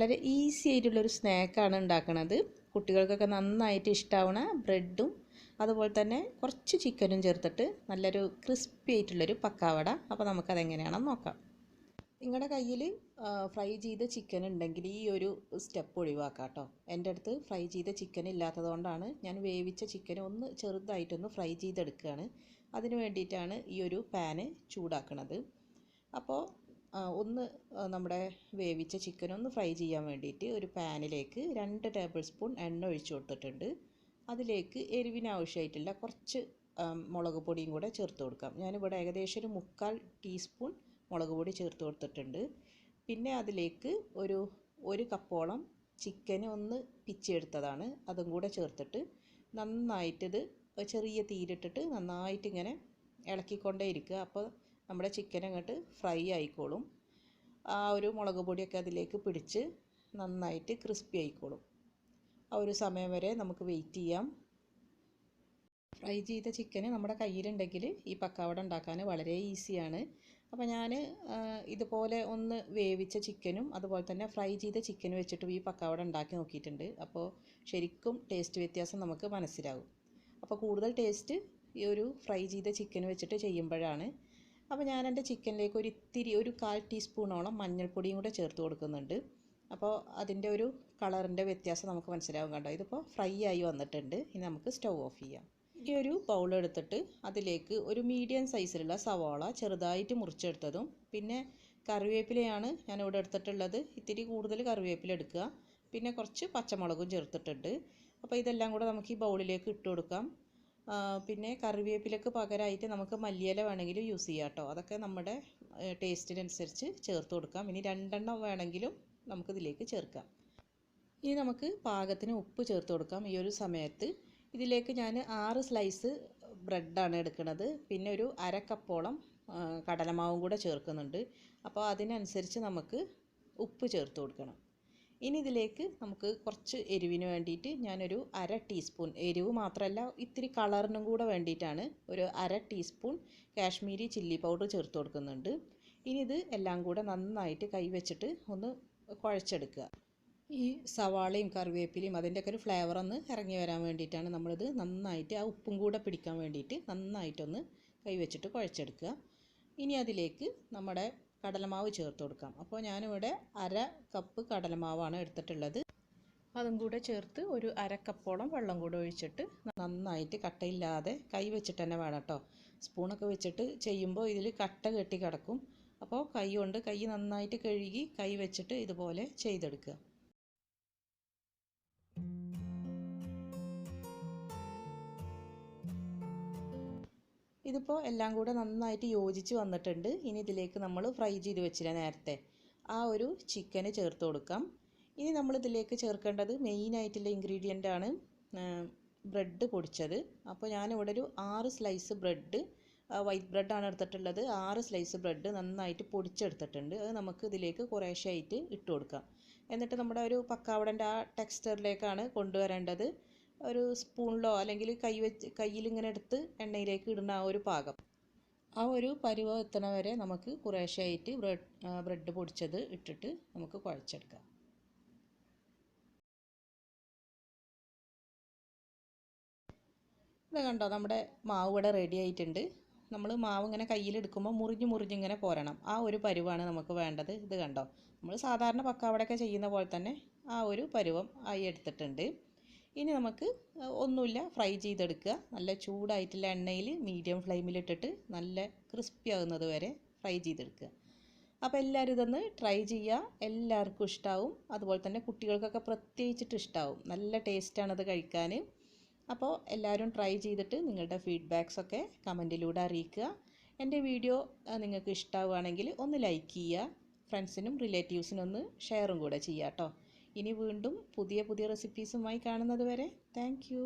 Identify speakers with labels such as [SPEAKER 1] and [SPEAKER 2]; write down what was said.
[SPEAKER 1] വളരെ ഈസി ആയിട്ടുള്ളൊരു സ്നാക്കാണ് ഉണ്ടാക്കുന്നത്. കുട്ടികൾക്കൊക്കെ നന്നായിട്ട് ഇഷ്ടമാവുന്ന ബ്രെഡും അതുപോലെ തന്നെ കുറച്ച് ചിക്കനും ചേർത്തിട്ട് നല്ലൊരു ക്രിസ്പി ആയിട്ടുള്ളൊരു പക്കാവട. അപ്പോൾ നമുക്കതെങ്ങനെയാണെന്ന് നോക്കാം. നിങ്ങളുടെ കയ്യിൽ ഫ്രൈ ചെയ്ത ചിക്കൻ ഉണ്ടെങ്കിൽ ഈ ഒരു സ്റ്റെപ്പ് ഒഴിവാക്കാം കേട്ടോ. എൻ്റെ അടുത്ത് ഫ്രൈ ചെയ്ത ചിക്കൻ ഇല്ലാത്തതുകൊണ്ടാണ് ഞാൻ വേവിച്ച ചിക്കൻ ഒന്ന് ചെറുതായിട്ടൊന്ന് ഫ്രൈ ചെയ്തെടുക്കുകയാണ്. അതിന് വേണ്ടിയിട്ടാണ് ഈ ഒരു പാന് ചൂടാക്കുന്നത്. അപ്പോൾ ഒന്ന് നമ്മുടെ വേവിച്ച ചിക്കൻ ഒന്ന് ഫ്രൈ ചെയ്യാൻ വേണ്ടിയിട്ട് ഒരു പാനിലേക്ക് 2 ടേബിൾ സ്പൂൺ എണ്ണ ഒഴിച്ചു കൊടുത്തിട്ടുണ്ട്. അതിലേക്ക് എരിവിന് ആവശ്യമായിട്ടുള്ള കുറച്ച് മുളക് പൊടിയും കൂടെ ചേർത്ത് കൊടുക്കാം. ഞാനിവിടെ ഏകദേശം ഒരു 1/4 ടീസ്പൂൺ മുളക് പൊടി ചേർത്ത് കൊടുത്തിട്ടുണ്ട്. പിന്നെ അതിലേക്ക് ഒരു കപ്പോളം ചിക്കന് ഒന്ന് പിച്ചെടുത്തതാണ്, അതും കൂടെ ചേർത്തിട്ട് നന്നായിട്ടിത് ചെറിയ തീയിലിട്ടിട്ട് നന്നായിട്ട് ഇങ്ങനെ ഇളക്കിക്കൊണ്ടേ ഇരിക്കുക. അപ്പോൾ നമ്മുടെ ചിക്കൻ അങ്ങോട്ട് ഫ്രൈ ആയിക്കോളും. ആ ഒരു മുളക് പൊടിയൊക്കെ അതിലേക്ക് പിടിച്ച് നന്നായിട്ട് ക്രിസ്പി ആയിക്കോളും. ആ ഒരു സമയം വരെ നമുക്ക് വെയിറ്റ് ചെയ്യാം. ഫ്രൈ ചെയ്ത ചിക്കന് നമ്മുടെ കയ്യിലുണ്ടെങ്കിൽ ഈ പക്കാവട ഉണ്ടാക്കാൻ വളരെ ഈസിയാണ്. അപ്പോൾ ഞാൻ ഇതുപോലെ ഒന്ന് വേവിച്ച ചിക്കനും അതുപോലെ തന്നെ ഫ്രൈ ചെയ്ത ചിക്കനും വെച്ചിട്ടും ഈ പക്കാവട ഉണ്ടാക്കി നോക്കിയിട്ടുണ്ട്. അപ്പോൾ ശരിക്കും ടേസ്റ്റ് വ്യത്യാസം നമുക്ക് മനസ്സിലാകും. അപ്പോൾ കൂടുതൽ ടേസ്റ്റ് ഈ ഒരു ഫ്രൈ ചെയ്ത ചിക്കൻ വെച്ചിട്ട് ചെയ്യുമ്പോഴാണ്. അപ്പോൾ ഞാൻ എൻ്റെ ചിക്കനിലേക്ക് ഒരു 1/4 ടീസ്പൂണോളം മഞ്ഞൾപ്പൊടിയും കൂടെ ചേർത്ത് കൊടുക്കുന്നുണ്ട്. അപ്പോൾ അതിൻ്റെ ഒരു കളറിൻ്റെ വ്യത്യാസം നമുക്ക് മനസ്സിലാവും. കണ്ടോ, ഇതിപ്പോൾ ഫ്രൈ ആയി വന്നിട്ടുണ്ട്. ഇനി നമുക്ക് സ്റ്റൗ ഓഫ് ചെയ്യാം. ഈ ഒരു ബൗൾ എടുത്തിട്ട് അതിലേക്ക് ഒരു മീഡിയം സൈസിലുള്ള സവാള ചെറുതായിട്ട് മുറിച്ചെടുത്തതും പിന്നെ കറിവേപ്പിലയാണ് ഞാനിവിടെ എടുത്തിട്ടുള്ളത്. ഇത്തിരി കൂടുതൽ കറിവേപ്പില എടുക്കുക. പിന്നെ കുറച്ച് പച്ചമുളകും ചേർത്തിട്ടുണ്ട്. അപ്പോൾ ഇതെല്ലാം കൂടെ നമുക്ക് ഈ ബൗളിലേക്ക് ഇട്ട് കൊടുക്കാം. പിന്നെ കറിവേപ്പിലക്ക് പകരമായിട്ട് നമുക്ക് മല്ലിയില വേണമെങ്കിലും യൂസ് ചെയ്യാം കേട്ടോ. അതൊക്കെ നമ്മുടെ ടേസ്റ്റിനനുസരിച്ച് ചേർത്ത് കൊടുക്കാം. ഇനി 2 എണ്ണം വേണമെങ്കിലും നമുക്കിതിലേക്ക് ചേർക്കാം. ഇനി നമുക്ക് പാകത്തിന് ഉപ്പ് ചേർത്ത് കൊടുക്കാം. ഈ ഒരു സമയത്ത് ഇതിലേക്ക് ഞാൻ 6 സ്ലൈസ് ബ്രെഡാണ് എടുക്കുന്നത്. പിന്നെ ഒരു 1/2 കപ്പോളം കടലമാവും കൂടെ ചേർക്കുന്നുണ്ട്. അപ്പോൾ അതിനനുസരിച്ച് നമുക്ക് ഉപ്പ് ചേർത്ത് കൊടുക്കണം. ഇനി ഇതിലേക്ക് നമുക്ക് കുറച്ച് എരിവിന് വേണ്ടിയിട്ട് ഞാനൊരു 1/2 ടീസ്പൂൺ, എരിവ് മാത്രമല്ല ഇത്തിരി കളറിനും കൂടെ വേണ്ടിയിട്ടാണ് ഒരു 1/2 ടീസ്പൂൺ കാശ്മീരി ചില്ലി പൗഡർ ചേർത്ത് കൊടുക്കുന്നുണ്ട്. ഇനി ഇത് എല്ലാം കൂടെ നന്നായിട്ട് കൈവച്ചിട്ട് ഒന്ന് കുഴച്ചെടുക്കുക. ഈ സവാളയും കറിവേപ്പിലയും അതിൻ്റെയൊക്കെ ഒരു ഫ്ലേവർ ഒന്ന് ഇറങ്ങി വരാൻ വേണ്ടിയിട്ടാണ് നമ്മളിത് നന്നായിട്ട് ആ ഉപ്പും കൂടെ പിടിക്കാൻ വേണ്ടിയിട്ട് നന്നായിട്ടൊന്ന് കൈവച്ചിട്ട് കുഴച്ചെടുക്കുക. ഇനി അതിലേക്ക് നമ്മുടെ കടലമാവ് ചേർത്ത് കൊടുക്കാം. അപ്പോൾ ഞാനിവിടെ 1/2 കപ്പ് കടലമാവാണ് എടുത്തിട്ടുള്ളത്. അതും കൂടെ ചേർത്ത് ഒരു 1/2 കപ്പോളം വെള്ളം കൂടെ ഒഴിച്ചിട്ട് നന്നായിട്ട് കട്ടയില്ലാതെ കൈ വെച്ചിട്ട് തന്നെ വേണം കേട്ടോ. സ്പൂണൊക്കെ വെച്ചിട്ട് ചെയ്യുമ്പോൾ ഇതിൽ കട്ട കെട്ടി കിടക്കും. അപ്പോൾ കൈ നന്നായിട്ട് കഴുകി കൈ വെച്ചിട്ട് ഇതുപോലെ ചെയ്തെടുക്കുക. ഇതിപ്പോൾ എല്ലാം കൂടെ നന്നായിട്ട് യോജിച്ച് വന്നിട്ടുണ്ട്. ഇനി ഇതിലേക്ക് നമ്മൾ ഫ്രൈ ചെയ്ത് വെച്ചില്ല നേരത്തെ, ആ ഒരു ചിക്കന് ചേർത്ത് കൊടുക്കാം. ഇനി നമ്മളിതിലേക്ക് ചേർക്കേണ്ടത് മെയിനായിട്ടുള്ള ഇൻഗ്രീഡിയൻ്റ് ആണ് ബ്രെഡ് പൊടിച്ചത്. അപ്പോൾ ഞാനിവിടെ ഒരു 6 സ്ലൈസ് ബ്രെഡ്, വൈറ്റ് ബ്രെഡാണ് എടുത്തിട്ടുള്ളത്. 6 സ്ലൈസ് ബ്രെഡ് നന്നായിട്ട് പൊടിച്ചെടുത്തിട്ടുണ്ട്. അത് നമുക്ക് ഇതിലേക്ക് കുറേശ്ശായിട്ട് ഇട്ട് കൊടുക്കാം. എന്നിട്ട് നമ്മുടെ ഒരു പക്കാവടൻ്റെ ആ ടെക്സ്ചറിലേക്കാണ് കൊണ്ടുവരേണ്ടത്. ഒരു സ്പൂണിലോ അല്ലെങ്കിൽ കയ്യിലിങ്ങനെ എടുത്ത് എണ്ണയിലേക്ക് ഇടുന്ന ആ ഒരു പാകം, ആ ഒരു പരുവം എത്തണ വരെ നമുക്ക് കുറേശ്ശായിട്ട് ബ്രെഡ് പൊടിച്ചത് ഇട്ടിട്ട് നമുക്ക് കുഴച്ചെടുക്കാം. ഇത് കണ്ടോ, നമ്മുടെ മാവ് ഇവിടെ റെഡി ആയിട്ടുണ്ട്. നമ്മൾ മാവ് ഇങ്ങനെ കയ്യിലെടുക്കുമ്പോൾ മുറിഞ്ഞിങ്ങനെ പോരണം. ആ ഒരു പരുവാണ് നമുക്ക് വേണ്ടത്. ഇത് കണ്ടോ, നമ്മൾ സാധാരണ പക്കാവടയൊക്കെ ചെയ്യുന്ന പോലെ തന്നെ ആ ഒരു പരുവം ആയി എടുത്തിട്ടുണ്ട്. ഇനി നമുക്ക് ഒന്നുമില്ല, ഫ്രൈ ചെയ്തെടുക്കുക. നല്ല ചൂടായിട്ടുള്ള എണ്ണയിൽ മീഡിയം ഫ്ലെയിമിലിട്ടിട്ട് നല്ല ക്രിസ്പി ആകുന്നത് വരെ ഫ്രൈ ചെയ്തെടുക്കുക. അപ്പോൾ എല്ലാവരും ഇതൊന്ന് ട്രൈ ചെയ്യുക. എല്ലാവർക്കും ഇഷ്ടമാവും. അതുപോലെ തന്നെ കുട്ടികൾക്കൊക്കെ പ്രത്യേകിച്ചിട്ട് ഇഷ്ടമാവും. നല്ല ടേസ്റ്റാണത് കഴിക്കാൻ. അപ്പോൾ എല്ലാവരും ട്രൈ ചെയ്തിട്ട് നിങ്ങളുടെ ഫീഡ്ബാക്സൊക്കെ കമൻറ്റിലൂടെ അറിയിക്കുക. എൻ്റെ വീഡിയോ നിങ്ങൾക്ക് ഇഷ്ടമാവുകയാണെങ്കിൽ ഒന്ന് ലൈക്ക് ചെയ്യുക. ഫ്രണ്ട്സിനും റിലേറ്റീവ്സിനും ഒന്ന് ഷെയറും കൂടെ ചെയ്യുക കേട്ടോ. ഇനി വീണ്ടും പുതിയ റെസിപ്പീസുമായി കാണുന്നത് വരെ താങ്ക് യു.